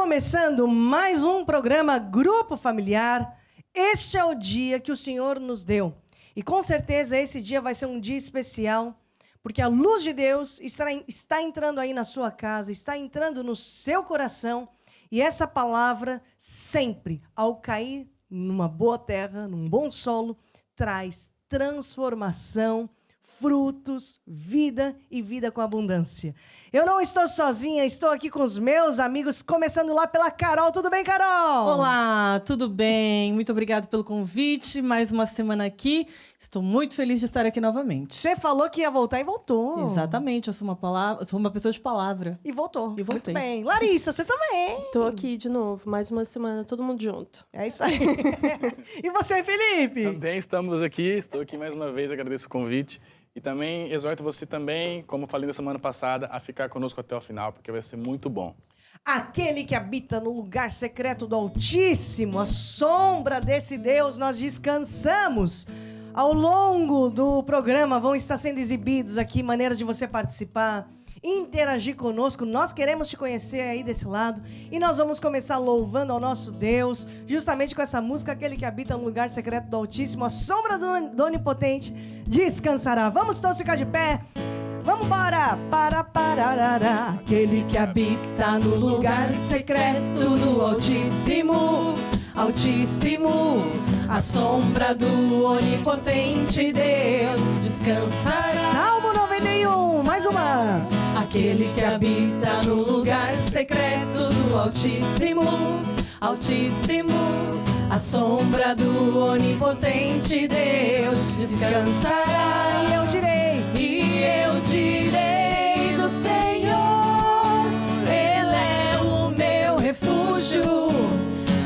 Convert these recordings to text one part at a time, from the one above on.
começando mais um programa Grupo Familiar. Este é o dia que o Senhor nos deu. E com certeza esse dia vai ser um dia especial, porque a luz de Deus está entrando aí na sua casa, está entrando no seu coração. E essa palavra sempre, ao cair numa boa terra, num bom solo, traz transformação, frutos, vida e vida com abundância. Eu não estou sozinha, estou aqui com os meus amigos, começando lá pela Carol. Tudo bem, Carol? Olá, tudo bem? Muito obrigado pelo convite. Mais uma semana aqui. Estou muito feliz de estar aqui novamente. Você falou que ia voltar e voltou. Exatamente, eu sou uma pessoa de palavra. E voltou. E voltei. Muito bem. Larissa, você também. Tô aqui de novo, mais uma semana, todo mundo junto. É isso aí. E você, Felipe? Também estamos aqui, estou aqui mais uma vez, agradeço o convite. E também exorto você também, como falei na semana passada, a ficar conosco até o final, porque vai ser muito bom. Aquele que habita no lugar secreto do Altíssimo, a sombra desse Deus, nós descansamos. Ao longo do programa vão estar sendo exibidos aqui maneiras de você participar, interagir conosco. Nós queremos te conhecer aí desse lado. E nós vamos começar louvando ao nosso Deus, justamente com essa música, aquele que habita no lugar secreto do Altíssimo, a sombra do Onipotente descansará. Vamos todos ficar de pé. Vamos embora! Parará, aquele que habita no lugar secreto do Altíssimo, Altíssimo, a sombra do Onipotente Deus descansará. Salmo 91, mais uma! Aquele que habita no lugar secreto do Altíssimo, Altíssimo, a sombra do Onipotente Deus descansará. E eu direi do Senhor, Ele é o meu refúgio,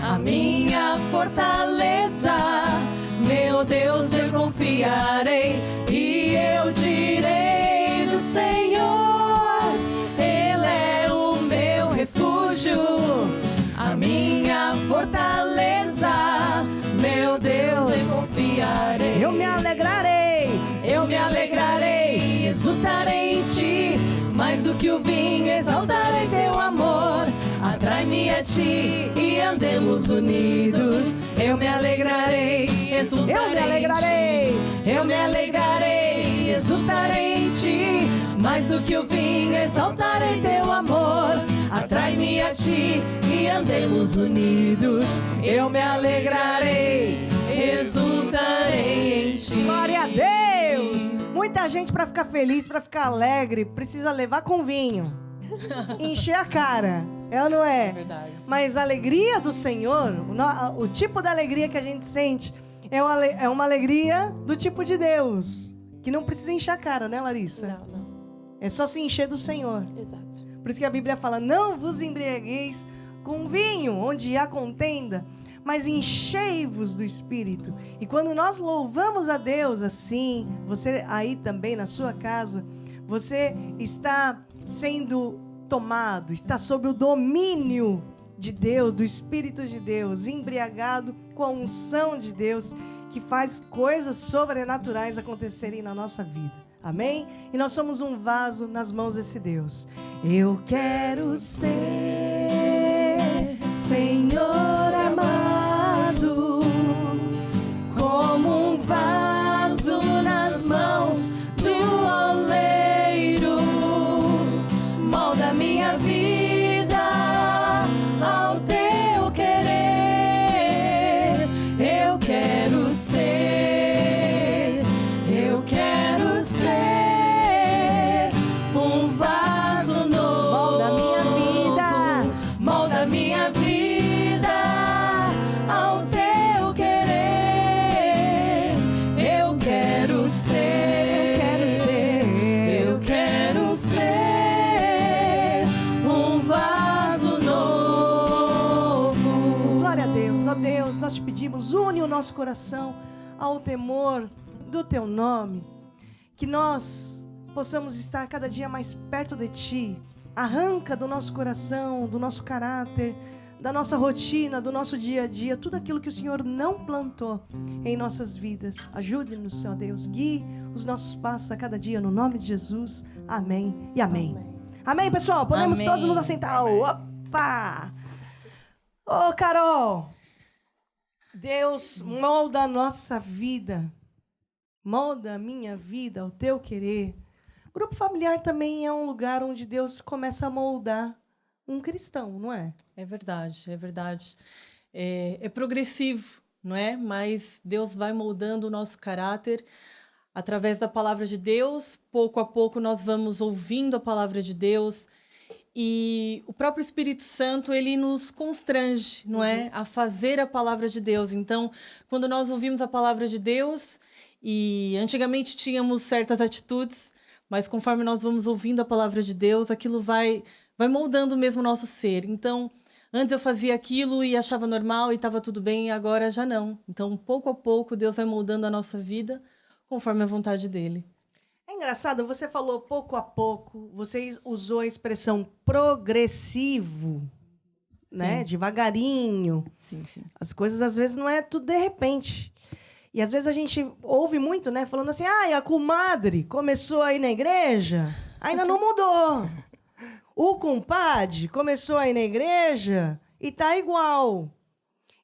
a minha fortaleza, meu Deus, eu confiarei. E eu direi do Senhor, Ele é o meu refúgio, a minha fortaleza, meu Deus, eu confiarei. Eu me alegrarei, exultarei em ti, mais do que o vinho, exaltarei teu amor. Atrai-me a ti e andemos unidos. Eu me alegrarei, exultarei em ti, mais do que o vinho, exaltarei teu amor. Atrai-me a ti e andemos unidos. Eu me alegrarei, exultarei em ti. Glória a Deus! Muita gente, para ficar feliz, para ficar alegre, precisa levar com vinho. Encher a cara. É ou não é? É verdade. Mas a alegria do Senhor, o tipo da alegria que a gente sente, é uma alegria do tipo de Deus. Que não precisa encher a cara, né, Larissa? Não. É só se encher do Senhor. Exato. Por isso que a Bíblia fala, não vos embriagueis com vinho, onde há contenda, mas enchei-vos do Espírito. E quando nós louvamos a Deus assim, você aí também na sua casa, você está sendo tomado, está sob o domínio de Deus, do Espírito de Deus, embriagado com a unção de Deus, que faz coisas sobrenaturais acontecerem na nossa vida. Amém? E nós somos um vaso nas mãos desse Deus. Eu quero ser, Senhor amado, como um vaso nas mãos de um oleiro. Molda minha vida ao teu querer. Eu quero ser um vaso novo. Molda minha vida ao teu querer. Eu quero ser um vaso novo. Glória a Deus, ó Deus, nós te pedimos, une o nosso coração ao temor do teu nome, que nós possamos estar cada dia mais perto de ti. Arranca do nosso coração, do nosso caráter, da nossa rotina, do nosso dia a dia, tudo aquilo que o Senhor não plantou em nossas vidas. Ajude-nos, Senhor Deus, guie os nossos passos a cada dia, no nome de Jesus. Amém e amém. Amém, pessoal? Podemos todos nos assentar. Opa! Ô, Carol, Deus molda a nossa vida, molda a minha vida, o teu querer. O grupo familiar também é um lugar onde Deus começa a moldar um cristão, não é? É verdade, é verdade. É progressivo, não é? Mas Deus vai moldando o nosso caráter através da palavra de Deus. Pouco a pouco nós vamos ouvindo a palavra de Deus. E o próprio Espírito Santo, ele nos constrange, não é? A fazer a palavra de Deus. Então, quando nós ouvimos a palavra de Deus, e antigamente tínhamos certas atitudes, mas conforme nós vamos ouvindo a palavra de Deus, aquilo vai moldando mesmo o nosso ser. Então, antes eu fazia aquilo e achava normal e estava tudo bem, e agora já não. Então, pouco a pouco, Deus vai moldando a nossa vida conforme a vontade dele. É engraçado, você falou pouco a pouco, você usou a expressão progressivo, né? Devagarinho. Sim, sim. As coisas, às vezes, não é tudo de repente. E, às vezes, a gente ouve muito, né? Falando assim, a comadre começou a ir na igreja, ainda não mudou. O compadre começou a ir na igreja e tá igual.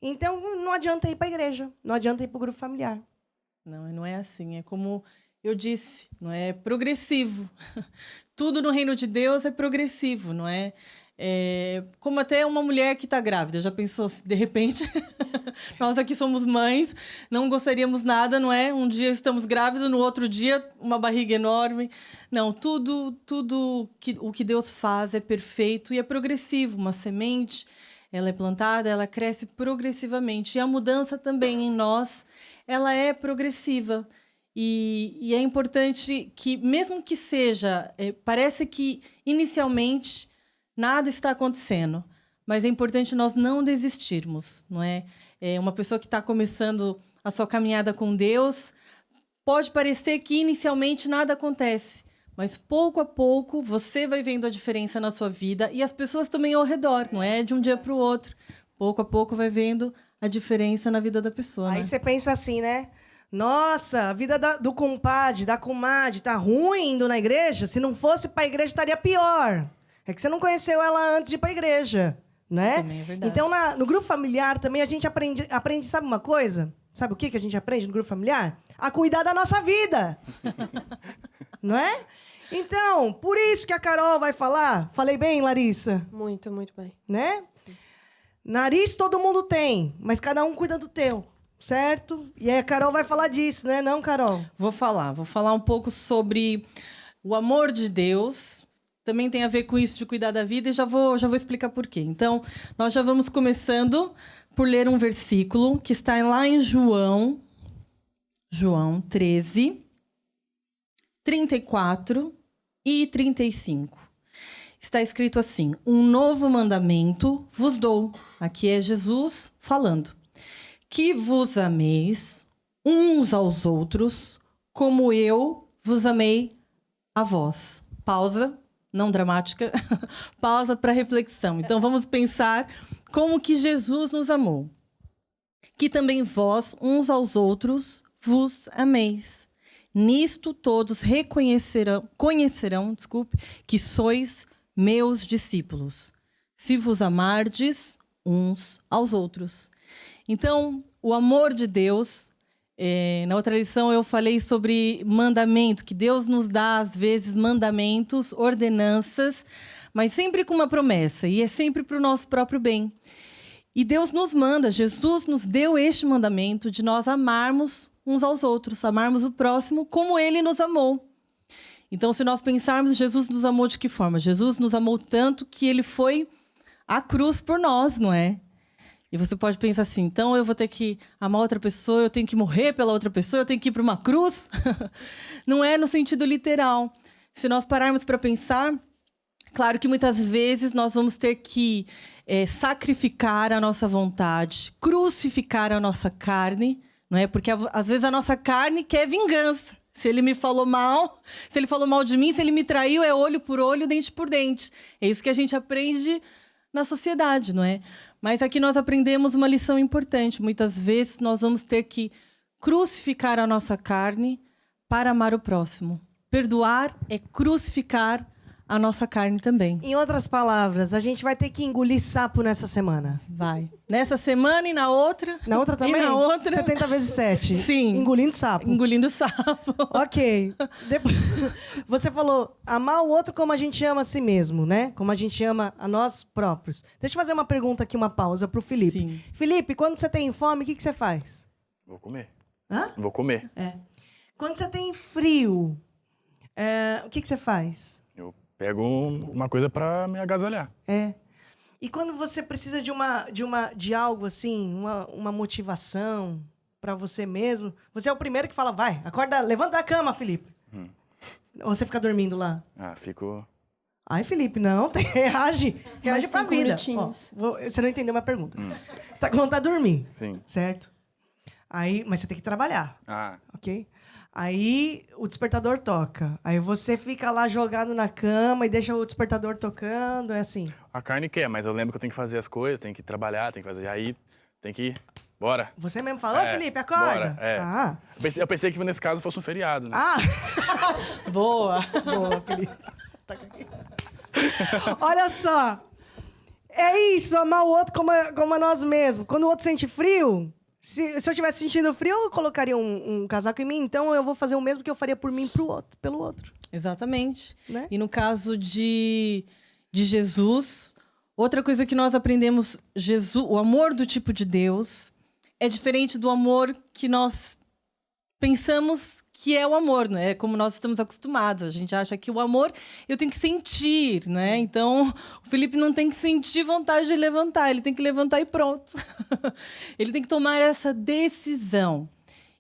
Então, não adianta ir para a igreja, não adianta ir para o grupo familiar. Não é assim. É como eu disse, não é progressivo. Tudo no reino de Deus é progressivo, não é? Como até uma mulher que está grávida. Já pensou se, de repente, nós aqui somos mães, não gostaríamos nada, não é? Um dia estamos grávidas, no outro dia uma barriga enorme. Não, tudo o que Deus faz é perfeito e é progressivo. Uma semente, ela é plantada, ela cresce progressivamente. E a mudança também em nós, ela é progressiva. E é importante que, mesmo que seja, parece que inicialmente nada está acontecendo, mas é importante nós não desistirmos, não é? Uma pessoa que está começando a sua caminhada com Deus, pode parecer que inicialmente nada acontece, mas pouco a pouco você vai vendo a diferença na sua vida e as pessoas também ao redor, não é de um dia para o outro. Pouco a pouco vai vendo a diferença na vida da pessoa. Aí você pensa assim, né? Nossa, a vida do compadre, da comadre, tá ruim indo na igreja? Se não fosse para a igreja, estaria pior. É que você não conheceu ela antes de ir para a igreja, né? Também é verdade. Então, no grupo familiar também a gente aprende, sabe uma coisa? Sabe o que a gente aprende no grupo familiar? A cuidar da nossa vida. Não é? Então, por isso que a Carol vai falar. Falei bem, Larissa? Muito, muito bem. Né? Sim. Nariz todo mundo tem, mas cada um cuida do teu. Certo? E aí a Carol vai falar disso, né? Não, Carol? Vou falar um pouco sobre o amor de Deus. Também tem a ver com isso de cuidar da vida e já vou explicar por quê. Então, nós já vamos começando por ler um versículo que está lá em João 13, 34 e 35. Está escrito assim: um novo mandamento vos dou. Aqui é Jesus falando. Que vos ameis uns aos outros, como eu vos amei a vós. Pausa, não dramática, pausa para reflexão. Então, vamos pensar como que Jesus nos amou. Que também vós, uns aos outros, vos ameis. Nisto todos conhecerão, que sois meus discípulos, se vos amardes uns aos outros. Então, o amor de Deus, na outra lição eu falei sobre mandamento, que Deus nos dá, às vezes, mandamentos, ordenanças, mas sempre com uma promessa, e é sempre para o nosso próprio bem. E Deus nos manda, Jesus nos deu este mandamento de nós amarmos uns aos outros, amarmos o próximo como Ele nos amou. Então, se nós pensarmos, Jesus nos amou de que forma? Jesus nos amou tanto que Ele foi à cruz por nós, não é? E você pode pensar assim, então eu vou ter que amar outra pessoa, eu tenho que morrer pela outra pessoa, eu tenho que ir para uma cruz? Não é no sentido literal. Se nós pararmos para pensar, claro que muitas vezes nós vamos ter que sacrificar a nossa vontade, crucificar a nossa carne, não é? Porque às vezes a nossa carne quer vingança. Se ele me falou mal, se ele falou mal de mim, se ele me traiu, é olho por olho, dente por dente. É isso que a gente aprende na sociedade, não é? Mas aqui nós aprendemos uma lição importante. Muitas vezes nós vamos ter que crucificar a nossa carne para amar o próximo. Perdoar é crucificar a nossa carne também. Em outras palavras, a gente vai ter que engolir sapo nessa semana. Vai. Nessa semana e na outra. Na outra também? E na outra. 70 vezes 7. Sim. Engolindo sapo. Engolindo sapo. Ok. Depois, você falou amar o outro como a gente ama a si mesmo, né? Como a gente ama a nós próprios. Deixa eu fazer uma pergunta aqui, uma pausa pro Felipe. Sim. Felipe, quando você tem fome, o que você faz? Vou comer. Hã? Vou comer. Quando você tem frio, o que você faz? Eu pego uma coisa pra me agasalhar. E quando você precisa de algo assim, uma motivação para você mesmo, você é o primeiro que fala, vai, acorda, levanta da cama, Felipe. Ou você fica dormindo lá? Fico... Ai, Felipe, não, reage Mais pra 5 vida. minutinhos. Você não entendeu minha pergunta. Você tá com vontade de dormir, Sim. certo? Aí, mas você tem que trabalhar, ok? Aí o despertador toca. Aí você fica lá jogado na cama e deixa o despertador tocando, é assim. A carne quer, mas eu lembro que eu tenho que fazer as coisas, tenho que trabalhar, tenho que fazer. Aí tem que ir. Bora. Você mesmo falou, Felipe, acorda. Bora, Eu pensei que nesse caso fosse um feriado, né? Boa. Boa, Felipe. Olha só. É isso, amar o outro como a nós mesmos. Quando o outro sente frio, se eu estivesse sentindo frio, eu colocaria um casaco em mim. Então eu vou fazer o mesmo que eu faria por mim pelo outro. Exatamente. Né? E no caso de Jesus, outra coisa que nós aprendemos, o amor do tipo de Deus é diferente do amor que nós pensamos que é o amor, né? Como nós estamos acostumados. A gente acha que o amor eu tenho que sentir, né? Então, o Felipe não tem que sentir vontade de levantar, ele tem que levantar e pronto. Ele tem que tomar essa decisão.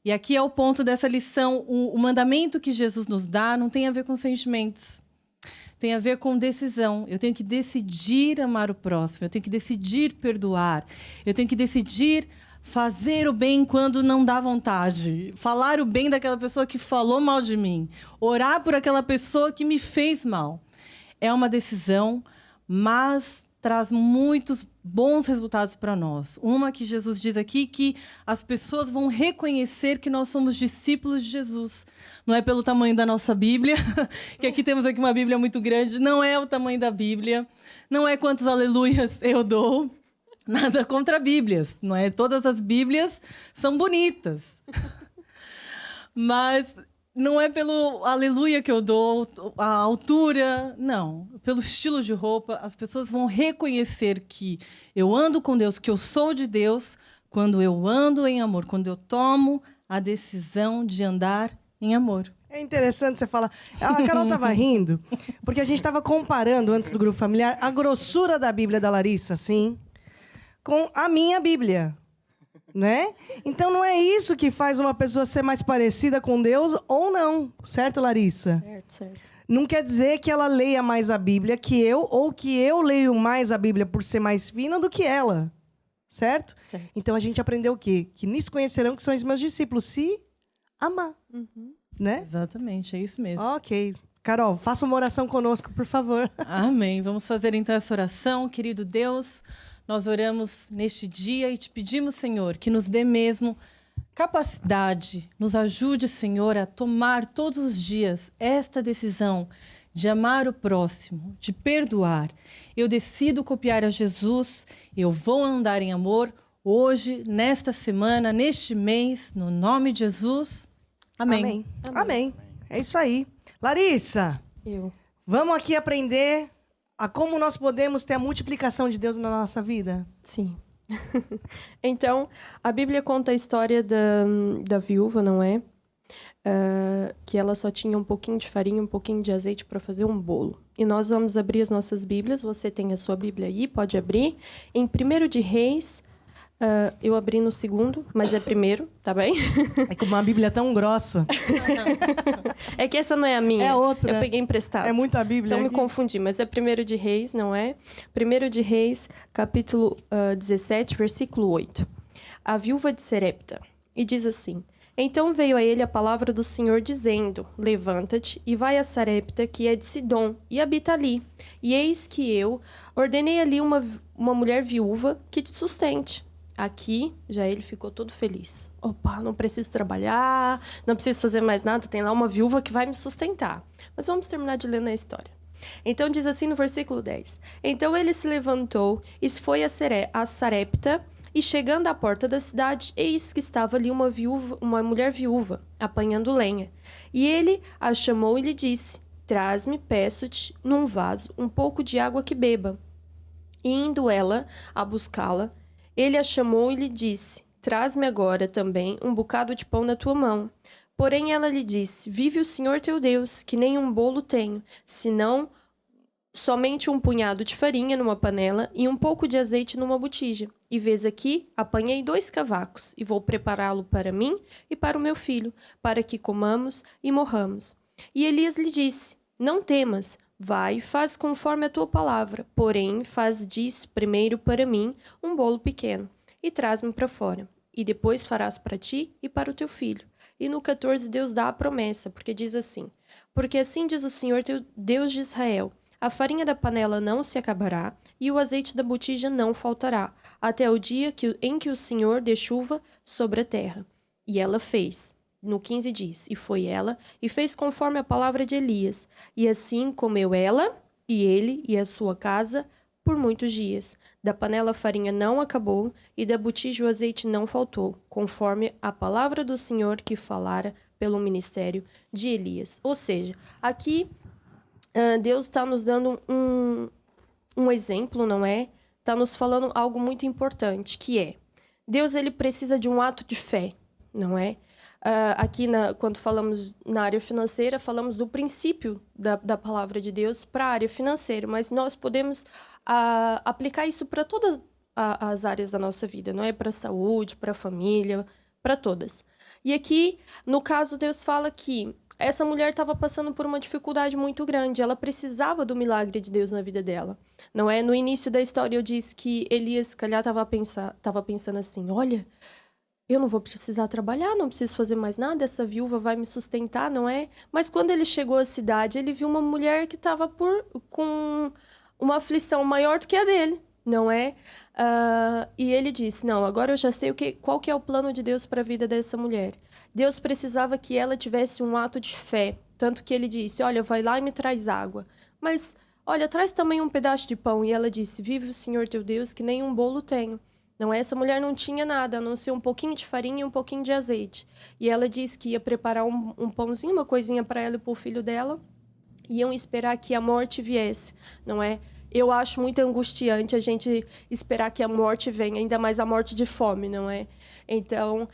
E aqui é o ponto dessa lição. O mandamento que Jesus nos dá não tem a ver com sentimentos. Tem a ver com decisão. Eu tenho que decidir amar o próximo. Eu tenho que decidir perdoar. Eu tenho que decidir fazer o bem quando não dá vontade. Falar o bem daquela pessoa que falou mal de mim. Orar por aquela pessoa que me fez mal. É uma decisão, mas traz muitos bons resultados para nós. Uma que Jesus diz aqui, que as pessoas vão reconhecer que nós somos discípulos de Jesus. Não é pelo tamanho da nossa Bíblia, que aqui temos aqui uma Bíblia muito grande, não é o tamanho da Bíblia, não é quantos aleluias eu dou, nada contra Bíblias, não é? Todas as Bíblias são bonitas. Mas não é pelo aleluia que eu dou, a altura, não. Pelo estilo de roupa, as pessoas vão reconhecer que eu ando com Deus, que eu sou de Deus, quando eu ando em amor, quando eu tomo a decisão de andar em amor. É interessante você falar. A Carol estava rindo, porque a gente estava comparando, antes do grupo familiar, a grossura da Bíblia da Larissa, assim, com a minha Bíblia, né? Então não é isso que faz uma pessoa ser mais parecida com Deus ou não, certo, Larissa? Certo. Não quer dizer que ela leia mais a Bíblia que eu, ou que eu leio mais a Bíblia por ser mais fina do que ela, certo? Então a gente aprendeu o quê? Que nisso conhecerão que são os meus discípulos, se amar, né? Exatamente, é isso mesmo. Ok. Carol, faça uma oração conosco, por favor. Amém. Vamos fazer então essa oração, querido Deus. Nós oramos neste dia e te pedimos, Senhor, que nos dê mesmo capacidade, nos ajude, Senhor, a tomar todos os dias esta decisão de amar o próximo, de perdoar. Eu decido copiar a Jesus, eu vou andar em amor hoje, nesta semana, neste mês, no nome de Jesus. Amém. Amém. É isso aí. Larissa, vamos aqui aprender a como nós podemos ter a multiplicação de Deus na nossa vida? Sim. Então, a Bíblia conta a história da viúva, não é? Que ela só tinha um pouquinho de farinha, um pouquinho de azeite para fazer um bolo. E nós vamos abrir as nossas Bíblias. Você tem a sua Bíblia aí, pode abrir. Em 1 de Reis, eu abri no segundo, mas é primeiro, tá bem? É que uma Bíblia tão grossa. É que essa não é a minha. É outra. Eu peguei emprestado. É muita Bíblia. Então aqui. me confundi, mas é 1 de Reis, não é? 1 de Reis, capítulo 17, versículo 8. A viúva de Serepta. E diz assim: Então veio a ele a palavra do Senhor, dizendo: Levanta-te e vai a Sarepta, que é de Sidom, e habita ali. E eis que eu ordenei ali uma mulher viúva que te sustente. Aqui, já ele ficou todo feliz. Opa, não preciso trabalhar, não preciso fazer mais nada, tem lá uma viúva que vai me sustentar. Mas vamos terminar de ler na história. Então diz assim no versículo 10. Então ele se levantou e foi a Sarepta, e chegando à porta da cidade, eis que estava ali uma mulher viúva, apanhando lenha. E ele a chamou e lhe disse: traz-me, peço-te, num vaso, um pouco de água que beba. E indo ela a buscá-la, ele a chamou e lhe disse: traz-me agora também um bocado de pão na tua mão. Porém ela lhe disse: vive o Senhor teu Deus, que nem um bolo tenho, senão somente um punhado de farinha numa panela e um pouco de azeite numa botija. E vês aqui, apanhei 2 cavacos, e vou prepará-lo para mim e para o meu filho, para que comamos e morramos. E Elias lhe disse: não temas, vai e faz conforme a tua palavra, porém diz primeiro para mim um bolo pequeno, e traz-me para fora, e depois farás para ti e para o teu filho. E no 14 Deus dá a promessa, porque diz assim: porque assim diz o Senhor teu Deus de Israel: a farinha da panela não se acabará, e o azeite da botija não faltará, até o dia em que o Senhor dê chuva sobre a terra. E ela fez. No 15 diz: e foi ela, e fez conforme a palavra de Elias. E assim comeu ela, e ele, e a sua casa, por muitos dias. Da panela a farinha não acabou, e da botija o azeite não faltou, conforme a palavra do Senhor que falara pelo ministério de Elias. Ou seja, aqui Deus está nos dando um exemplo, não é? Está nos falando algo muito importante, que é: Deus ele precisa de um ato de fé, não é? Aqui, quando falamos na área financeira, falamos do princípio da palavra de Deus para a área financeira, mas nós podemos aplicar isso para todas as áreas da nossa vida, não é? Para a saúde, para a família, para todas. E aqui, no caso, Deus fala que essa mulher estava passando por uma dificuldade muito grande. Ela precisava do milagre de Deus na vida dela. Não é? No início da história, eu disse que Elias, se calhar, estava pensando assim: olha, eu não vou precisar trabalhar, não preciso fazer mais nada, essa viúva vai me sustentar, não é? Mas quando ele chegou à cidade, ele viu uma mulher que estava com uma aflição maior do que a dele, não é? E ele disse: não, agora eu já sei qual que é o plano de Deus para a vida dessa mulher. Deus precisava que ela tivesse um ato de fé, tanto que ele disse: olha, vai lá e me traz água. Mas, olha, traz também um pedaço de pão. E ela disse: vive o Senhor teu Deus, que nem um bolo tenho. Não, essa mulher não tinha nada, a não ser um pouquinho de farinha e um pouquinho de azeite. E ela disse que ia preparar um pãozinho, uma coisinha para ela e para o filho dela. Iam esperar que a morte viesse, não é? Eu acho muito angustiante a gente esperar que a morte venha, ainda mais a morte de fome, não é? Então,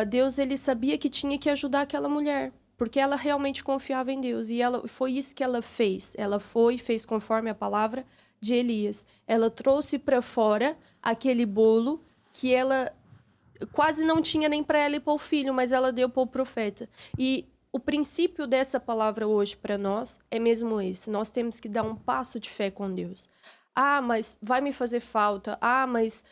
Deus ele sabia que tinha que ajudar aquela mulher, porque ela realmente confiava em Deus. E foi isso que ela fez. Ela fez conforme a palavra de Elias. Ela trouxe para fora aquele bolo que ela quase não tinha nem para ela e para o filho, mas ela deu para o profeta. E o princípio dessa palavra hoje para nós é mesmo esse. Nós temos que dar um passo de fé com Deus. Mas vai me fazer falta. Mas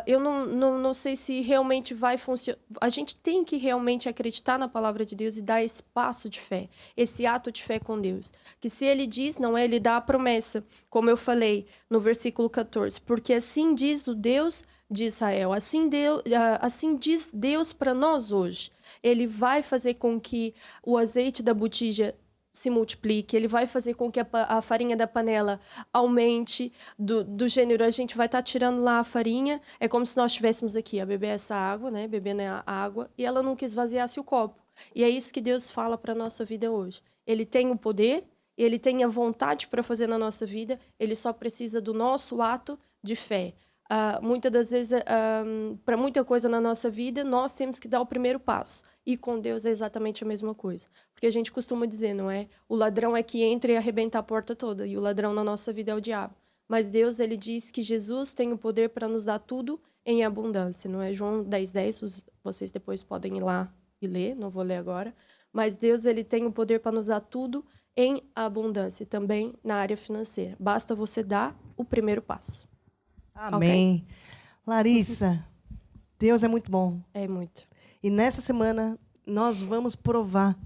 eu não sei se realmente vai funcionar. A gente tem que realmente acreditar na palavra de Deus e dar esse passo de fé, esse ato de fé com Deus. Que se ele diz, não é? Ele dá a promessa, como eu falei no versículo 14. Porque assim diz o Deus de Israel, assim diz Deus para nós hoje. Ele vai fazer com que o azeite da botija se multiplique, ele vai fazer com que a farinha da panela aumente, do gênero, a gente vai estar tirando lá a farinha, é como se nós estivéssemos aqui a beber essa água, né, bebendo a água, e ela nunca esvaziasse o copo. E é isso que Deus fala para a nossa vida hoje. Ele tem o poder, ele tem a vontade para fazer na nossa vida, ele só precisa do nosso ato de fé. Muitas das vezes, para muita coisa na nossa vida, nós temos que dar o primeiro passo. E com Deus é exatamente a mesma coisa. Porque a gente costuma dizer, não é? O ladrão é que entra e arrebenta a porta toda. E o ladrão na nossa vida é o diabo. Mas Deus, ele diz que Jesus tem o poder para nos dar tudo em abundância. Não é? João 10:10, vocês depois podem ir lá e ler, não vou ler agora. Mas Deus, ele tem o poder para nos dar tudo em abundância. Também na área financeira. Basta você dar o primeiro passo. Amém. Okay. Larissa, Deus é muito bom. É muito. E nessa semana, nós vamos provar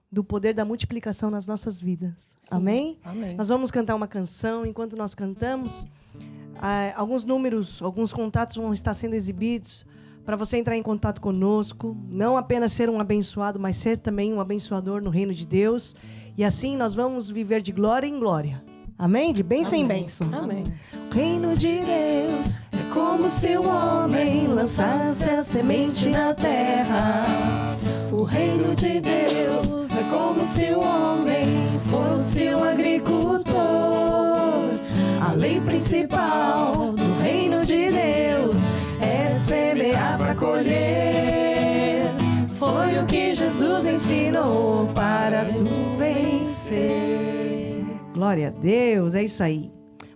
do poder da multiplicação nas nossas vidas. Sim. Amém? Amém. Nós vamos cantar uma canção. Enquanto nós cantamos, alguns números, alguns contatos vão estar sendo exibidos para você entrar em contato conosco. Não apenas ser um abençoado, mas ser também um abençoador no reino de Deus. E assim nós vamos viver de glória em glória. Amém? De bênção em bênção. Amém. O reino de Deus é como se o homem lançasse a semente na terra. O reino de Deus é como se o homem fosse um agricultor. A lei principal do reino de Deus é semear para colher. Foi o que Jesus ensinou para tu vencer. Glória a Deus, é isso aí.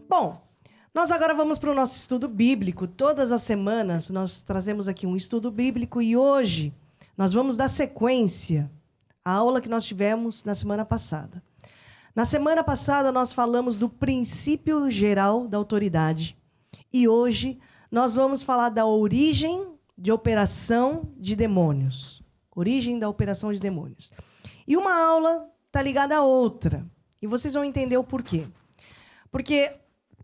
Bom, nós agora vamos para o nosso estudo bíblico. Todas as semanas nós trazemos aqui um estudo bíblico e hoje nós vamos dar sequência à aula que nós tivemos na semana passada. Na semana passada nós falamos do princípio geral da autoridade e hoje nós vamos falar da origem de operação de demônios. Origem da operação de demônios. E uma aula está ligada à outra. E vocês vão entender o porquê. Porque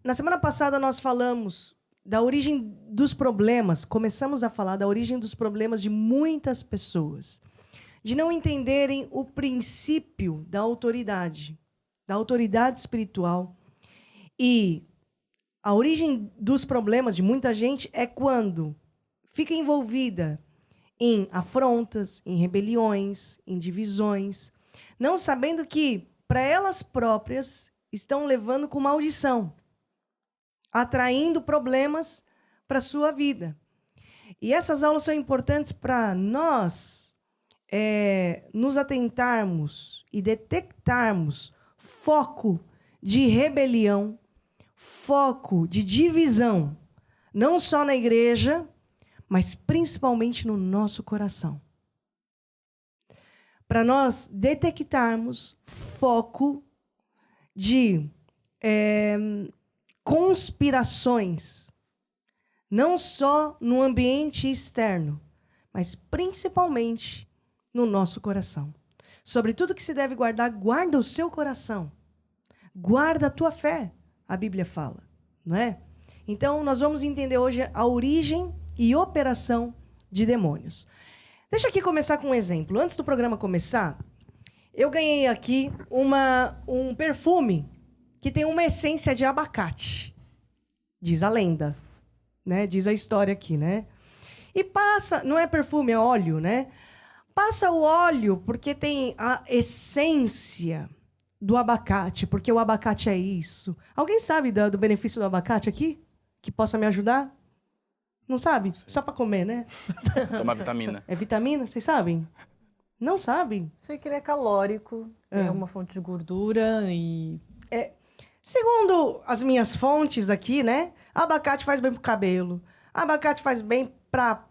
na semana passada nós falamos da origem dos problemas, começamos a falar da origem dos problemas de muitas pessoas, de não entenderem o princípio da autoridade espiritual. E a origem dos problemas de muita gente é quando fica envolvida em afrontas, em rebeliões, em divisões, não sabendo que para elas próprias estão levando com maldição, atraindo problemas para a sua vida. E essas aulas são importantes para nós nos atentarmos e detectarmos foco de rebelião, foco de divisão, não só na igreja, mas principalmente no nosso coração. Para nós detectarmos foco de conspirações, não só no ambiente externo, mas principalmente no nosso coração. Sobre tudo que se deve guardar, guarda o seu coração. Guarda a tua fé, a Bíblia fala, não é? Então, nós vamos entender hoje a origem e operação de demônios. Deixa aqui começar com um exemplo. Antes do programa começar, eu ganhei aqui um perfume que tem uma essência de abacate. Diz a lenda, né? Diz a história aqui, né? E passa, não é perfume, é óleo, né? Passa o óleo porque tem a essência do abacate, porque o abacate é isso. Alguém sabe do benefício do abacate aqui? Que possa me ajudar? Não sabe? Sim. Só para comer, né? Tomar vitamina. É vitamina? Vocês sabem? Não sabem? Sei que ele é calórico, é uma fonte de gordura e... Segundo as minhas fontes aqui, né? Abacate faz bem pro cabelo. Abacate faz bem pra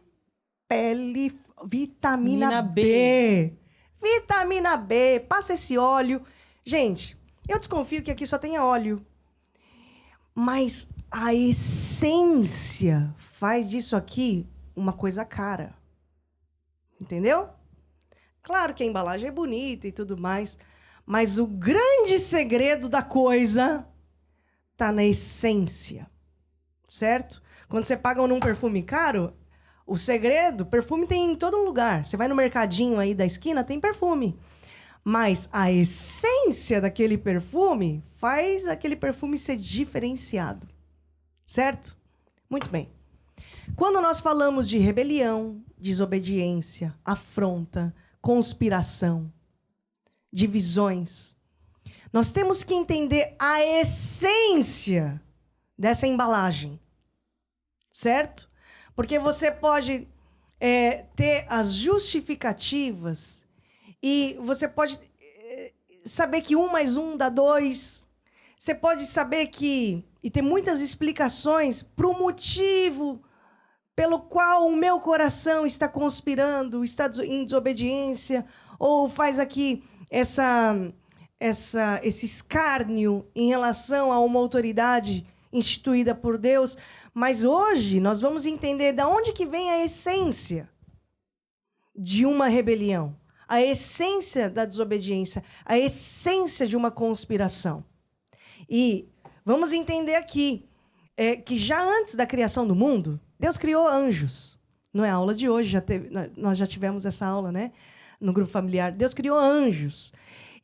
pele. Vitamina B. Vitamina B. Passa esse óleo. Gente, eu desconfio que aqui só tenha óleo. Mas a essência faz disso aqui uma coisa cara. Entendeu? Claro que a embalagem é bonita e tudo mais, mas o grande segredo da coisa tá na essência. Certo? Quando você paga num perfume caro, o segredo, perfume tem em todo lugar. Você vai no mercadinho aí da esquina, tem perfume. Mas a essência daquele perfume faz aquele perfume ser diferenciado. Certo? Muito bem. Quando nós falamos de rebelião, desobediência, afronta, conspiração, divisões, nós temos que entender a essência dessa embalagem. Certo? Porque você pode ter as justificativas e você pode saber que 1 mais 1 dá 2. Você pode saber que... E tem muitas explicações para o motivo pelo qual o meu coração está conspirando, está em desobediência, ou faz aqui esse escárnio em relação a uma autoridade instituída por Deus. Mas hoje nós vamos entender de onde que vem a essência de uma rebelião, a essência da desobediência, a essência de uma conspiração. E vamos entender aqui que já antes da criação do mundo, Deus criou anjos. Não é a aula de hoje, nós já tivemos essa aula, né? No grupo familiar. Deus criou anjos.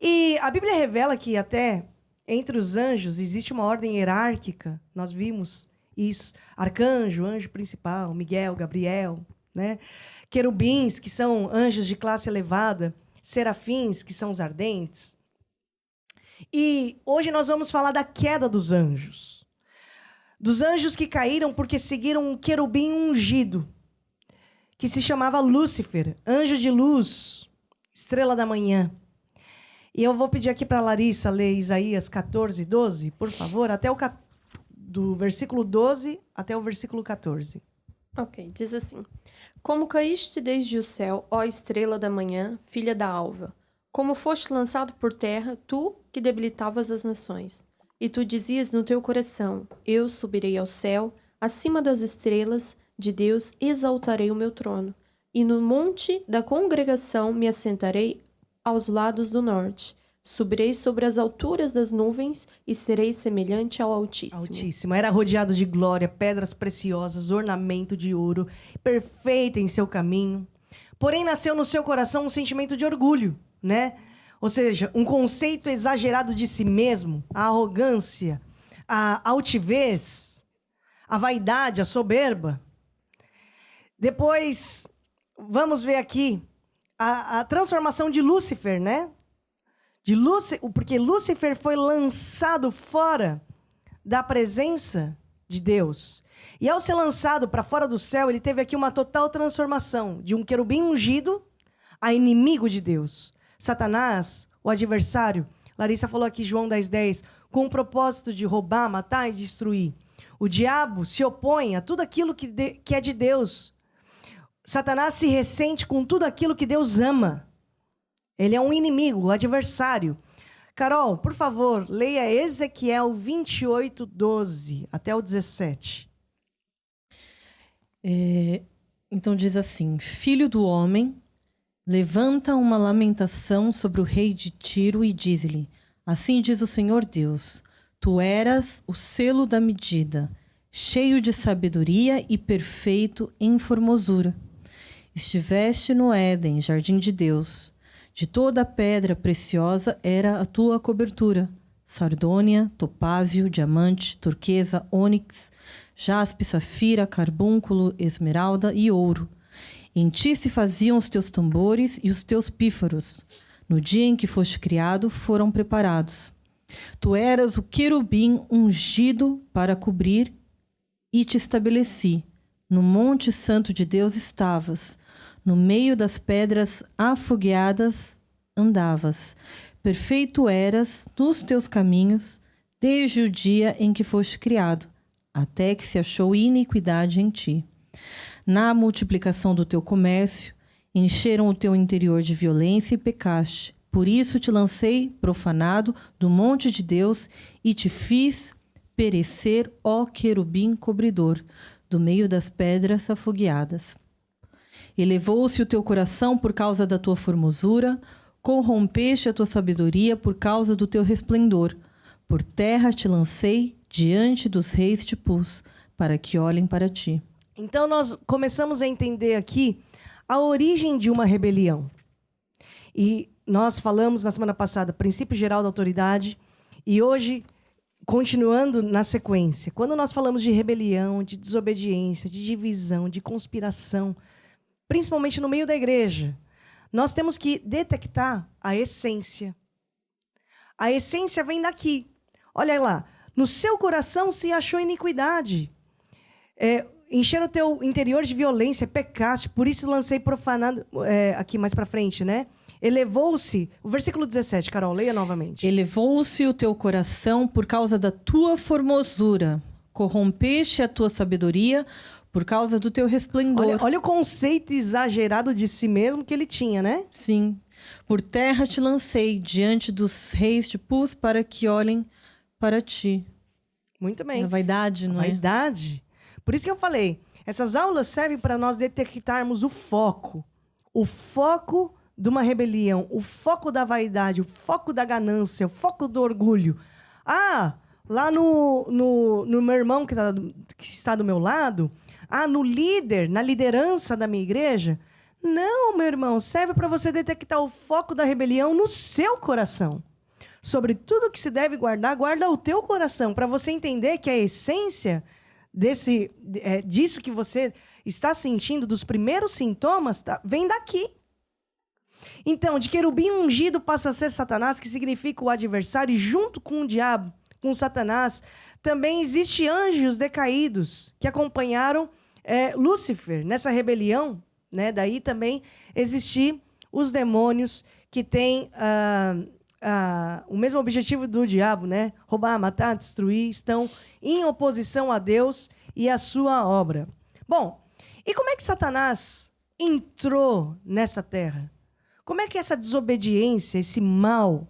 E a Bíblia revela que até entre os anjos existe uma ordem hierárquica. Nós vimos isso. Arcanjo, anjo principal, Miguel, Gabriel, né? Querubins, que são anjos de classe elevada. Serafins, que são os ardentes. E hoje nós vamos falar da queda dos anjos. Dos anjos que caíram porque seguiram um querubim ungido, que se chamava Lúcifer, anjo de luz, estrela da manhã. E eu vou pedir aqui para a Larissa ler Isaías 14, 12, por favor, do versículo 12 até o versículo 14. Ok, diz assim: Como caíste desde o céu, ó estrela da manhã, filha da alva, como foste lançado por terra, tu que debilitavas as nações. E tu dizias no teu coração: Eu subirei ao céu, acima das estrelas de Deus exaltarei o meu trono, e no monte da congregação me assentarei aos lados do norte. Subirei sobre as alturas das nuvens e serei semelhante ao Altíssimo. Altíssimo. Era rodeado de glória, pedras preciosas, ornamento de ouro, perfeito em seu caminho. Porém, nasceu no seu coração um sentimento de orgulho, né? Ou seja, um conceito exagerado de si mesmo, a arrogância, a altivez, a vaidade, a soberba. Depois, vamos ver aqui a transformação de Lúcifer, né? Porque Lúcifer foi lançado fora da presença de Deus. E ao ser lançado para fora do céu, ele teve aqui uma total transformação de um querubim ungido a inimigo de Deus. Satanás, o adversário, Larissa falou aqui, João 10:10, com o propósito de roubar, matar e destruir. O diabo se opõe a tudo aquilo que é de Deus. Satanás se ressente com tudo aquilo que Deus ama. Ele é um inimigo, o adversário. Carol, por favor, leia Ezequiel 28, 12 até o 17. Então diz assim: Filho do homem, levanta uma lamentação sobre o rei de Tiro e diz-lhe: Assim diz o Senhor Deus, tu eras o selo da medida, cheio de sabedoria e perfeito em formosura. Estiveste no Éden, jardim de Deus. De toda a pedra preciosa era a tua cobertura: sardônia, topázio, diamante, turquesa, ônix, jaspe, safira, carbúnculo, esmeralda e ouro. Em ti se faziam os teus tambores e os teus pífaros. No dia em que foste criado, foram preparados. Tu eras o querubim ungido para cobrir e te estabeleci. No monte santo de Deus estavas. No meio das pedras afogueadas andavas. Perfeito eras nos teus caminhos, desde o dia em que foste criado, até que se achou iniquidade em ti. Na multiplicação do teu comércio, encheram o teu interior de violência e pecaste. Por isso te lancei profanado do monte de Deus e te fiz perecer, ó querubim cobridor, do meio das pedras afogueadas. Elevou-se o teu coração por causa da tua formosura, corrompeste a tua sabedoria por causa do teu resplendor. Por terra te lancei, diante dos reis te pus, para que olhem para ti. Então nós começamos a entender aqui a origem de uma rebelião. E nós falamos na semana passada, princípio geral da autoridade, e hoje, continuando na sequência, quando nós falamos de rebelião, de desobediência, de divisão, de conspiração, principalmente no meio da igreja, nós temos que detectar a essência. A essência vem daqui. Olha lá, no seu coração se achou iniquidade. Encheram o teu interior de violência, pecaste, por isso lancei profanado, aqui mais para frente, né? Elevou-se, o versículo 17, Carol, leia novamente. Elevou-se o teu coração por causa da tua formosura, corrompeste a tua sabedoria por causa do teu resplendor. Olha o conceito exagerado de si mesmo que ele tinha, né? Sim. Por terra te lancei, diante dos reis te pus para que olhem para ti. Muito bem. A vaidade, não é? Vaidade. Por isso que eu falei, essas aulas servem para nós detectarmos o foco. O foco de uma rebelião, o foco da vaidade, o foco da ganância, o foco do orgulho. Ah, lá no meu irmão que está do meu lado, no líder, na liderança da minha igreja. Não, meu irmão, serve para você detectar o foco da rebelião no seu coração. sobre tudo que se deve guardar, guarda o teu coração, para você entender que a essência disso que você está sentindo, dos primeiros sintomas, vem daqui. Então, de querubim ungido passa a ser Satanás, que significa o adversário, e junto com o diabo, com Satanás, também existem anjos decaídos que acompanharam Lúcifer nessa rebelião, né? Daí também existem os demônios que têm o mesmo objetivo do diabo, né? Roubar, matar, destruir, estão em oposição a Deus e a sua obra. Bom, e como é que Satanás entrou nessa terra? Como é que essa desobediência, esse mal,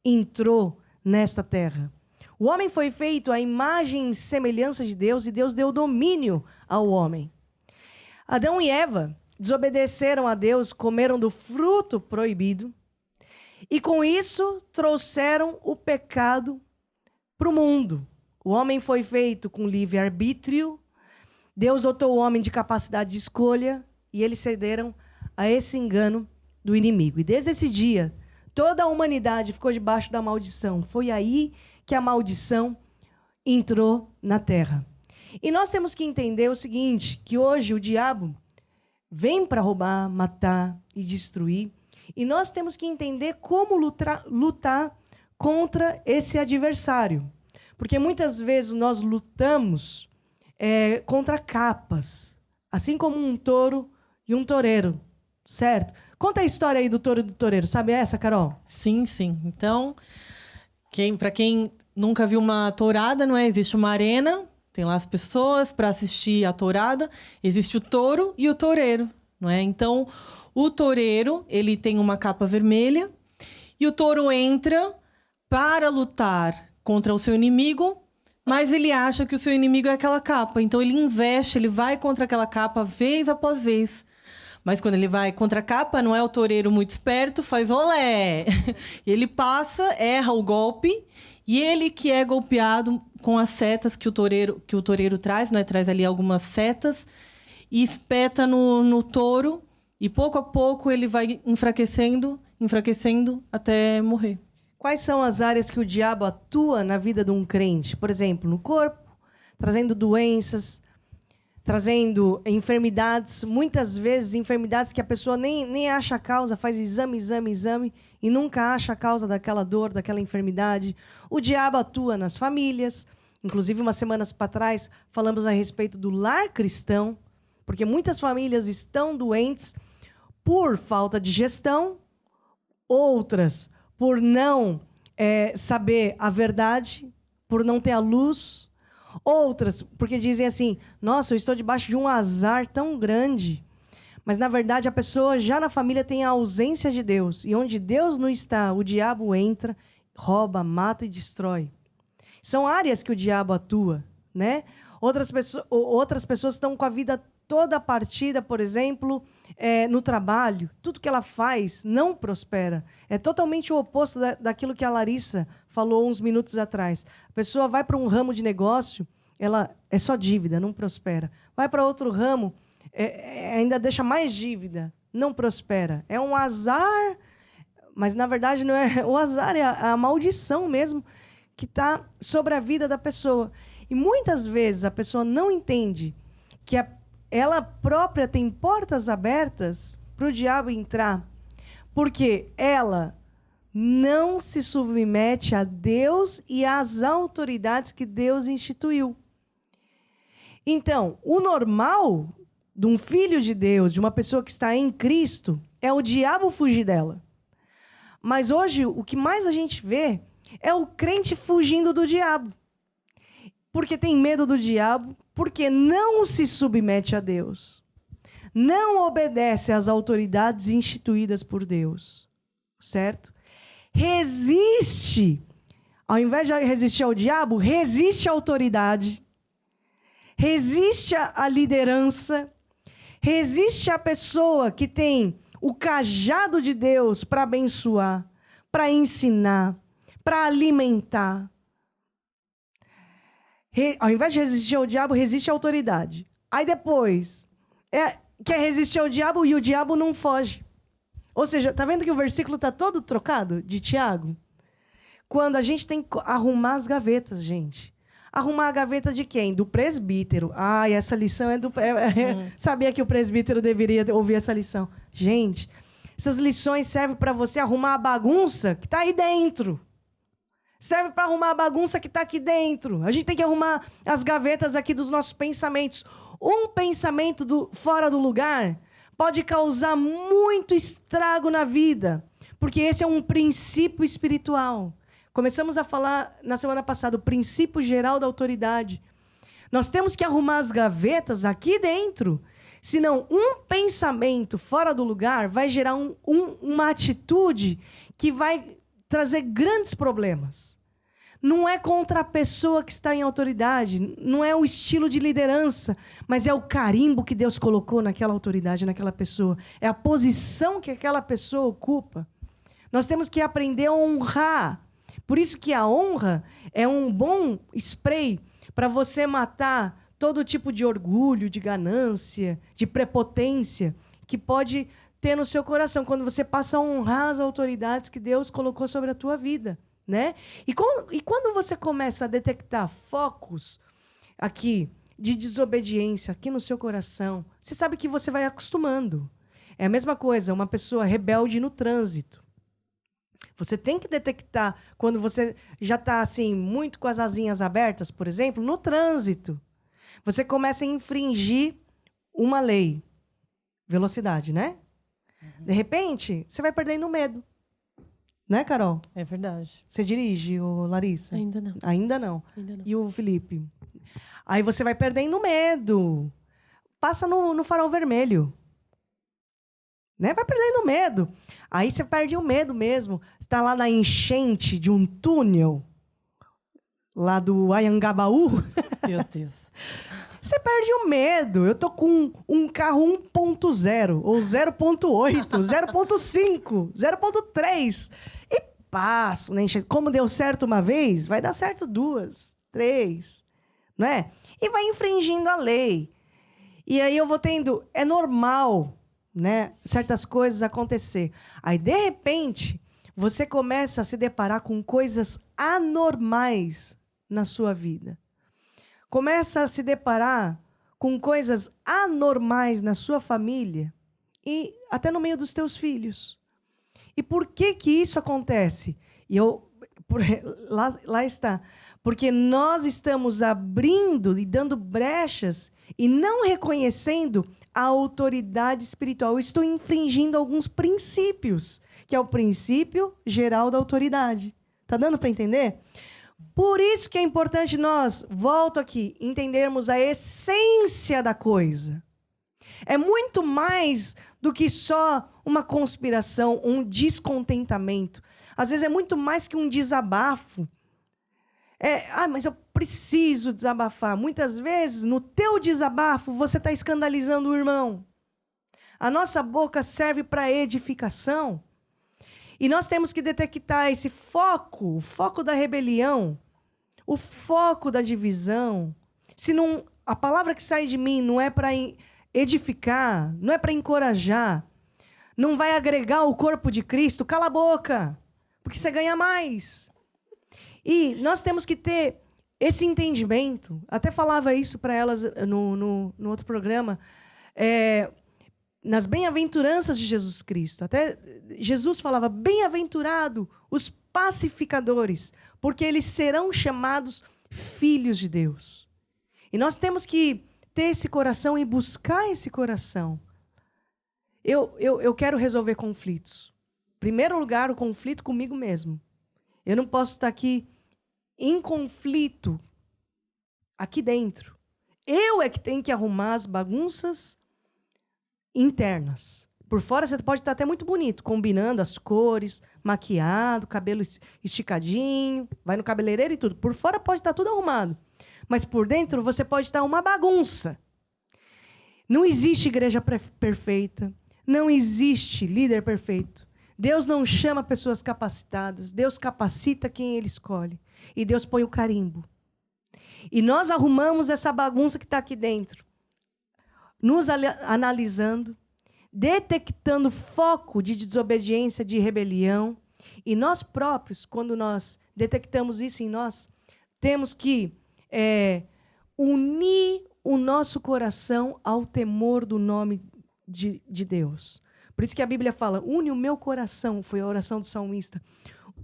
entrou nesta terra? O homem foi feito à imagem e semelhança de Deus e Deus deu domínio ao homem. Adão e Eva desobedeceram a Deus, comeram do fruto proibido e, com isso, trouxeram o pecado para o mundo. O homem foi feito com livre-arbítrio, Deus dotou o homem de capacidade de escolha e eles cederam a esse engano do inimigo. E desde esse dia, toda a humanidade ficou debaixo da maldição. Foi aí que a maldição entrou na terra. E nós temos que entender o seguinte, que hoje o diabo vem para roubar, matar e destruir. E nós temos que entender como lutar contra esse adversário. Porque muitas vezes nós lutamos contra capas, assim como um touro e um toureiro, certo? Conta a história aí do touro e do toureiro. Sabe essa, Carol? Sim, sim. Então, para quem nunca viu uma tourada, não é? Existe uma arena, tem lá as pessoas para assistir a tourada. Existe o touro e o toureiro, não é? Então, o toureiro, ele tem uma capa vermelha e o touro entra para lutar contra o seu inimigo, mas ele acha que o seu inimigo é aquela capa. Então, ele investe, ele vai contra aquela capa vez após vez. Mas quando ele vai contra a capa, não é o toureiro muito esperto, faz olé. Ele passa, erra o golpe, e ele que é golpeado com as setas que o toureiro traz, né? Traz ali algumas setas, e espeta no touro, e pouco a pouco ele vai enfraquecendo até morrer. Quais são as áreas que o diabo atua na vida de um crente? Por exemplo, no corpo, trazendo doenças, trazendo enfermidades, muitas vezes enfermidades que a pessoa nem acha a causa, faz exame e nunca acha a causa daquela dor, daquela enfermidade. O diabo atua nas famílias. Inclusive, umas semanas para trás, falamos a respeito do lar cristão, porque muitas famílias estão doentes por falta de gestão, outras por não saber a verdade, por não ter a luz, outras porque dizem assim, nossa, eu estou debaixo de um azar tão grande. Mas, na verdade, a pessoa já na família tem a ausência de Deus. E onde Deus não está, o diabo entra, rouba, mata e destrói. São áreas que o diabo atua, né? Outras pessoas estão com a vida toda partida, por exemplo, no trabalho. Tudo que ela faz não prospera. É totalmente o oposto daquilo que a Larissa falou uns minutos atrás. A pessoa vai para um ramo de negócio, ela é só dívida, não prospera. Vai para outro ramo, ainda deixa mais dívida, não prospera. É um azar, mas, na verdade, não é o azar, é a maldição mesmo que está sobre a vida da pessoa. E muitas vezes a pessoa não entende que ela própria tem portas abertas para o diabo entrar, porque ela não se submete a Deus e às autoridades que Deus instituiu. Então, o normal de um filho de Deus, de uma pessoa que está em Cristo, é o diabo fugir dela. Mas hoje, o que mais a gente vê é o crente fugindo do diabo. Porque tem medo do diabo, porque não se submete a Deus. Não obedece às autoridades instituídas por Deus. Certo? Resiste. Ao invés de resistir ao diabo, resiste à autoridade. Resiste à liderança. Resiste à pessoa que tem o cajado de Deus para abençoar, para ensinar, para alimentar. Ao invés de resistir ao diabo, resiste à autoridade. Aí depois, quer resistir ao diabo e o diabo não foge. Ou seja, tá vendo que o versículo está todo trocado de Tiago? quando a gente tem que arrumar as gavetas, gente. Arrumar a gaveta de quem? Do presbítero. Ah, essa lição é do... Sabia que o presbítero deveria ouvir essa lição. Gente, essas lições servem para você arrumar a bagunça que está aí dentro. Serve para arrumar a bagunça que está aqui dentro. A gente tem que arrumar as gavetas aqui dos nossos pensamentos. Um pensamento fora do lugar pode causar muito estrago na vida, porque esse é um princípio espiritual. Começamos a falar na semana passada o princípio geral da autoridade. Nós temos que arrumar as gavetas aqui dentro, senão um pensamento fora do lugar vai gerar uma atitude que vai trazer grandes problemas. Não é contra a pessoa que está em autoridade, não é o estilo de liderança, mas é o carimbo que Deus colocou naquela autoridade, naquela pessoa. É a posição que aquela pessoa ocupa. Nós temos que aprender a honrar. Por isso que a honra é um bom spray para você matar todo tipo de orgulho, de ganância, de prepotência que pode ter no seu coração quando você passa a honrar as autoridades que Deus colocou sobre a tua vida. Né? E quando você começa a detectar focos aqui de desobediência aqui no seu coração, você sabe que você vai acostumando. É a mesma coisa, uma pessoa rebelde no trânsito. Você tem que detectar quando você já está assim, muito com as asinhas abertas, por exemplo, no trânsito. Você começa a infringir uma lei. Velocidade, né? De repente, você vai perdendo o medo. Né, Carol? É verdade. Você dirige, Larissa? Ainda não. Ainda não. Ainda não. E o Felipe? Aí você vai perdendo medo. Passa no farol vermelho. Né? Vai perdendo medo. Aí você perde o medo mesmo. Você está lá na enchente de um túnel, lá do Anhangabaú. Meu Deus. Você perde o medo. Eu tô com um carro 1.0, ou 0.8, 0.5, 0.3. E passo, né? Como deu certo uma vez, vai dar certo 2, 3, não é? E vai infringindo a lei. E aí eu vou tendo... É normal, né? Certas coisas acontecer. Aí, de repente, você começa a se deparar com coisas anormais na sua vida. Começa a se deparar com coisas anormais na sua família e até no meio dos teus filhos. E por que isso acontece? Lá está. Porque nós estamos abrindo e dando brechas e não reconhecendo a autoridade espiritual. Eu estou infringindo alguns princípios, que é o princípio geral da autoridade. Está dando para entender? Por isso que é importante nós, volto aqui, entendermos a essência da coisa. É muito mais do que só uma conspiração, um descontentamento. Às vezes é muito mais que um desabafo. Mas eu preciso desabafar. Muitas vezes, no teu desabafo, você está escandalizando o irmão. A nossa boca serve para edificação. E nós temos que detectar esse foco, o foco da rebelião, o foco da divisão. Se não, a palavra que sai de mim não é para edificar, não é para encorajar, não vai agregar o corpo de Cristo, cala a boca, porque você ganha mais. E nós temos que ter esse entendimento. Até falava isso para elas no outro programa, nas bem-aventuranças de Jesus Cristo. Até Jesus falava, bem-aventurado os pacificadores, porque eles serão chamados filhos de Deus. E nós temos que ter esse coração e buscar esse coração. Eu quero resolver conflitos. Em primeiro lugar, o conflito comigo mesmo. Eu não posso estar aqui em conflito aqui dentro. Eu é que tenho que arrumar as bagunças internas. Por fora você pode estar até muito bonito, combinando as cores, maquiado, cabelo esticadinho, vai no cabeleireiro e tudo. Por fora pode estar tudo arrumado. Mas por dentro você pode estar uma bagunça. Não existe igreja perfeita. Não existe líder perfeito. Deus não chama pessoas capacitadas. Deus capacita quem Ele escolhe. E Deus põe o carimbo. E nós arrumamos essa bagunça que está aqui dentro. Nos analisando, detectando foco de desobediência, de rebelião. E nós próprios, quando nós detectamos isso em nós, temos que unir o nosso coração ao temor do nome de Deus. Por isso que a Bíblia fala, une o meu coração, foi a oração do salmista,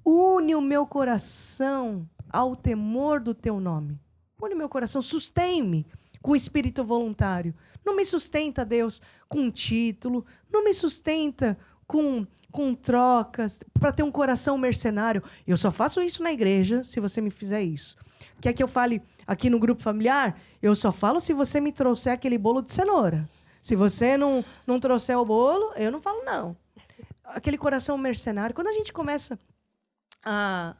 une o meu coração ao temor do teu nome. Une o meu coração, sustém-me com espírito voluntário. Não me sustenta, Deus, com um título, não me sustenta com trocas, para ter um coração mercenário. Eu só faço isso na igreja se você me fizer isso. Quer que eu fale aqui no grupo familiar? Eu só falo se você me trouxer aquele bolo de cenoura. Se você não trouxer o bolo, eu não falo não. Aquele coração mercenário. Quando a gente começa a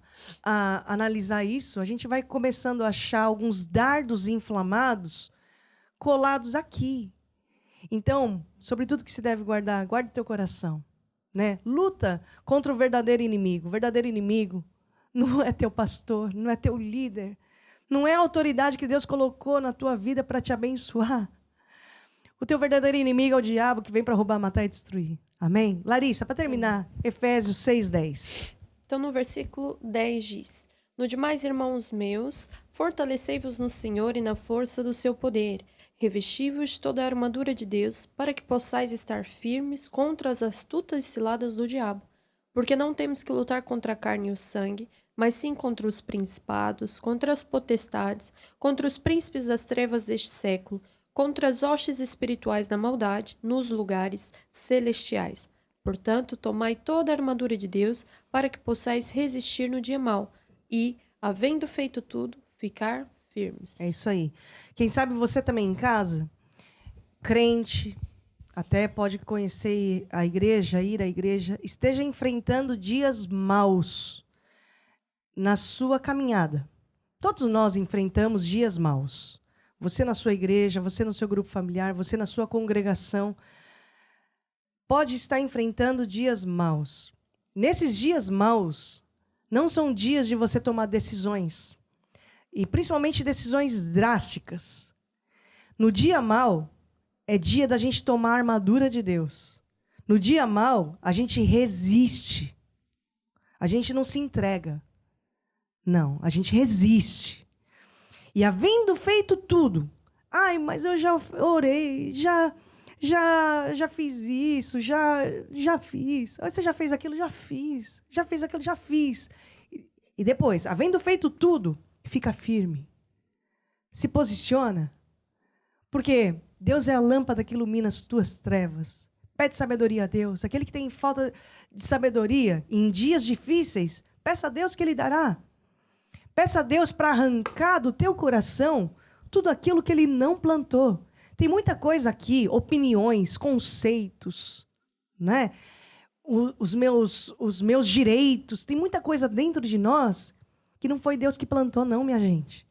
analisar isso, a gente vai começando a achar alguns dardos inflamados colados aqui. Então, sobre tudo que se deve guardar, guarde teu coração. Né? Luta contra o verdadeiro inimigo. O verdadeiro inimigo não é teu pastor, não é teu líder, não é a autoridade que Deus colocou na tua vida para te abençoar. O teu verdadeiro inimigo é o diabo que vem para roubar, matar e destruir. Amém? Larissa, para terminar, Efésios 6:10. Então, no versículo 10 diz: No demais, irmãos meus, fortalecei-vos no Senhor e na força do seu poder. Revesti-vos de toda a armadura de Deus, para que possais estar firmes contra as astutas ciladas do diabo. Porque não temos que lutar contra a carne e o sangue, mas sim contra os principados, contra as potestades, contra os príncipes das trevas deste século, contra as hostes espirituais da maldade nos lugares celestiais. Portanto, tomai toda a armadura de Deus, para que possais resistir no dia mau e, havendo feito tudo, ficar firmes. É isso aí. Quem sabe você também em casa, crente, até pode conhecer a igreja, ir à igreja, esteja enfrentando dias maus na sua caminhada. Todos nós enfrentamos dias maus. Você na sua igreja, você no seu grupo familiar, você na sua congregação, pode estar enfrentando dias maus. Nesses dias maus, não são dias de você tomar decisões. E principalmente decisões drásticas. No dia mau, é dia da gente tomar a armadura de Deus. No dia mau, a gente resiste. A gente não se entrega. Não, a gente resiste. E havendo feito tudo, mas eu já orei, já fiz isso, já fiz. Você já fez aquilo? Já fiz. Já fez aquilo? Já fiz. E depois, havendo feito tudo, fica firme. Se posiciona. Porque Deus é a lâmpada que ilumina as tuas trevas. Pede sabedoria a Deus. Aquele que tem falta de sabedoria em dias difíceis, peça a Deus que Ele dará. Peça a Deus para arrancar do teu coração tudo aquilo que Ele não plantou. Tem muita coisa aqui, opiniões, conceitos, né? Os meus direitos, tem muita coisa dentro de nós que não foi Deus que plantou, não, minha gente.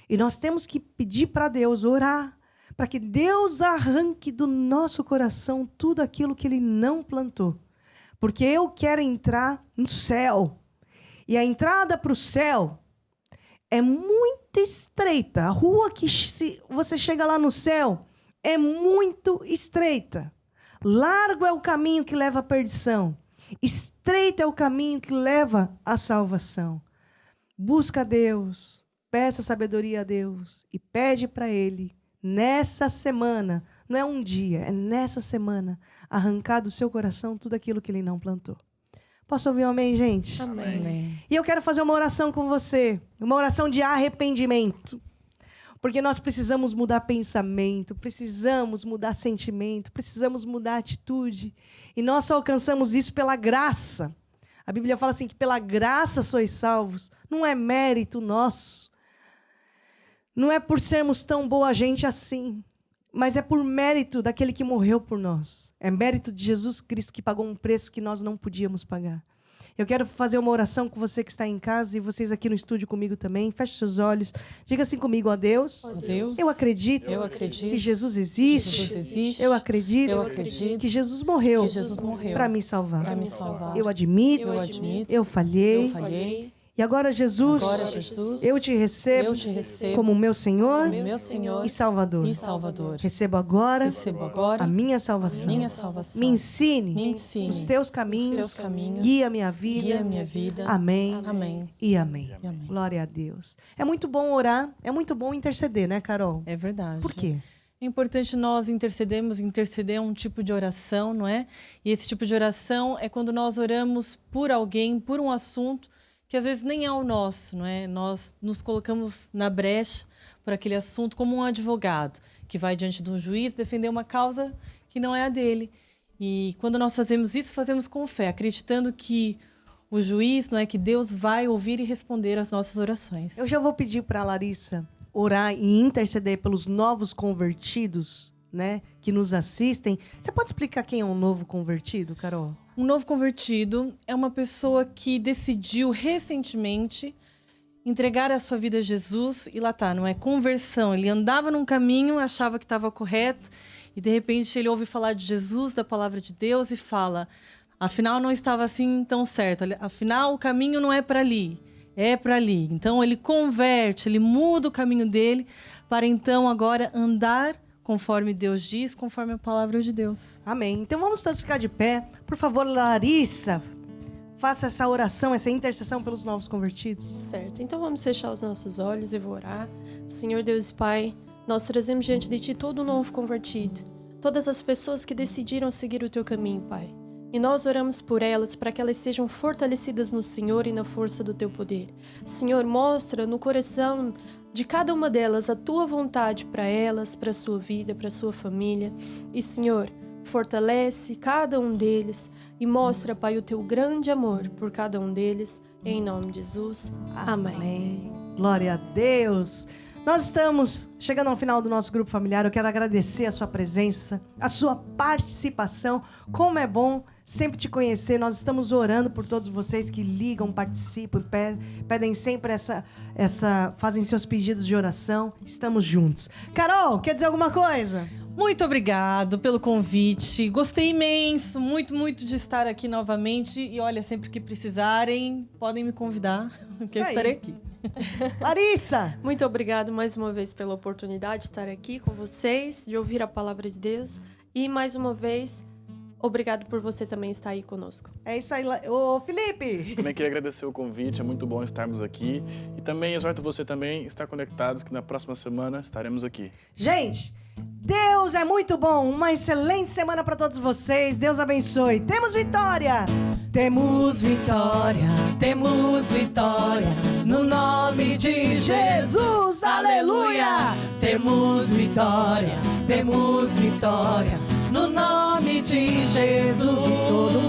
E nós temos que pedir para Deus, orar, para que Deus arranque do nosso coração tudo aquilo que Ele não plantou. Porque eu quero entrar no céu. E a entrada para o céu é muito estreita. A rua que você chega lá no céu é muito estreita. Largo é o caminho que leva à perdição. Estreito é o caminho que leva à salvação. Busca a Deus, peça sabedoria a Deus e pede para Ele, nessa semana, não é um dia, é nessa semana, arrancar do seu coração tudo aquilo que Ele não plantou. Posso ouvir um amém, gente? Amém. E eu quero fazer uma oração com você, uma oração de arrependimento. Porque nós precisamos mudar pensamento, precisamos mudar sentimento, precisamos mudar atitude. E nós só alcançamos isso pela graça. A Bíblia fala assim que pela graça sois salvos. Não é mérito nosso. Não é por sermos tão boa gente assim. Mas é por mérito daquele que morreu por nós. É mérito de Jesus Cristo que pagou um preço que nós não podíamos pagar. Eu quero fazer uma oração com você que está em casa e vocês aqui no estúdio comigo também. Feche seus olhos. Diga assim comigo, ó Deus. Ó Deus, Eu acredito que Jesus existe. Eu acredito que Jesus morreu para me salvar. para me salvar. Eu admito, Eu admito, eu falhei. eu falhei E agora, Jesus, Agora, Jesus, eu te recebo, eu te recebo como meu Senhor, meu Senhor e Salvador. e Salvador. Recebo agora Recebo agora a minha salvação. minha salvação. Me ensine, Me ensine os teus caminhos, os teus caminhos, guia minha vida. guia minha vida. Amém. Amém. E amém. E amém. Glória a Deus. É muito bom orar, é muito bom interceder, né, Carol? É verdade. Por quê? É importante nós interceder é um tipo de oração, não é? E esse tipo de oração é quando nós oramos por alguém, por um assunto que às vezes nem é o nosso, não é? Nós nos colocamos na brecha por aquele assunto como um advogado que vai diante de um juiz defender uma causa que não é a dele. E quando nós fazemos isso, fazemos com fé, acreditando que o juiz, não é, que Deus vai ouvir e responder às nossas orações. Eu já vou pedir para a Larissa orar e interceder pelos novos convertidos, né, que nos assistem. Você pode explicar quem é um novo convertido, Carol? Um novo convertido é uma pessoa que decidiu recentemente entregar a sua vida a Jesus e lá tá, não é conversão. Ele andava num caminho, achava que estava correto e de repente ele ouve falar de Jesus, da palavra de Deus e fala, afinal não estava assim tão certo, afinal o caminho não é para ali, é para ali. Então ele converte, ele muda o caminho dele para então agora andar conforme Deus diz, conforme a palavra de Deus. Amém. Então vamos todos ficar de pé. Por favor, Larissa, faça essa oração, essa intercessão pelos novos convertidos. Certo. Então vamos fechar os nossos olhos e vou orar. Senhor Deus e Pai, nós trazemos diante de Ti todo novo convertido. Todas as pessoas que decidiram seguir o Teu caminho, Pai. E nós oramos por elas para que elas sejam fortalecidas no Senhor e na força do Teu poder. Senhor, mostra no coração de cada uma delas a Tua vontade para elas, para a sua vida, para a sua família. E, Senhor, fortalece cada um deles e mostra, Pai, o Teu grande amor por cada um deles. Em nome de Jesus. Amém. Amém. Glória a Deus. Nós estamos chegando ao final do nosso grupo familiar. Eu quero agradecer a sua presença, a sua participação. Como é bom sempre te conhecer. Nós estamos orando por todos vocês que ligam, participam, pedem sempre fazem seus pedidos de oração. Estamos juntos. Carol, quer dizer alguma coisa? Muito obrigado pelo convite. Gostei imenso, muito, muito de estar aqui novamente. E olha, sempre que precisarem, podem me convidar, que eu estarei aqui. Larissa! Muito obrigado mais uma vez pela oportunidade de estar aqui com vocês, de ouvir a palavra de Deus. E mais uma vez, obrigado por você também estar aí conosco. É isso aí. Ô, Felipe! Também queria agradecer o convite, é muito bom estarmos aqui. E também exorto você também a estar conectados, que na próxima semana estaremos aqui. Gente, Deus é muito bom. Uma excelente semana para todos vocês. Deus abençoe. Temos vitória! Temos vitória, temos vitória, no nome de Jesus, aleluia! Temos vitória, no nome de Jesus. E todo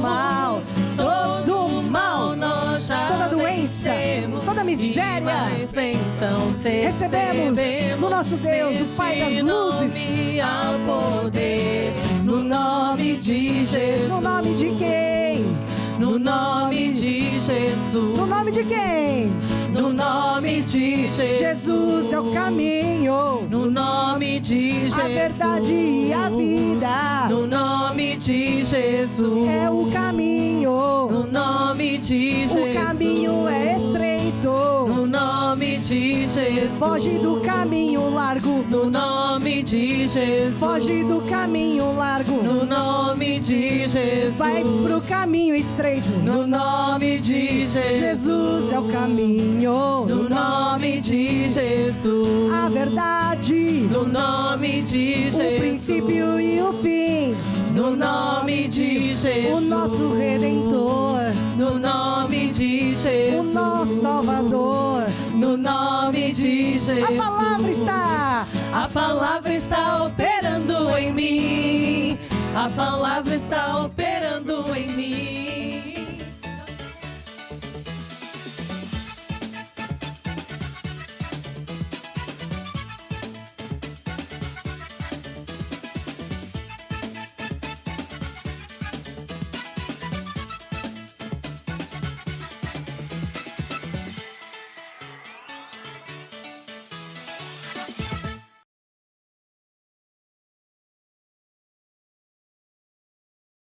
mal nós já toda doença, toda miséria, recebemos do nosso Deus, o Pai das luzes. No nome de Jesus. No nome de quem? No nome de Jesus. No nome de quem? No nome de Jesus. Jesus é o caminho. No nome de Jesus. A verdade e a vida. No nome de Jesus. É o caminho. No nome de Jesus. O caminho é estreito. No nome de Jesus. Foge do caminho largo. No nome de Jesus. Foge do caminho largo. No nome de Jesus. Vai pro caminho estreito. No nome de Jesus. Jesus é o caminho. No nome de Jesus. A verdade. No nome de Jesus. O princípio e o fim. No nome de Jesus. O nosso Redentor. No nome de Jesus. O nosso Salvador. No nome de Jesus. A palavra está operando em mim. A palavra está operando em mim.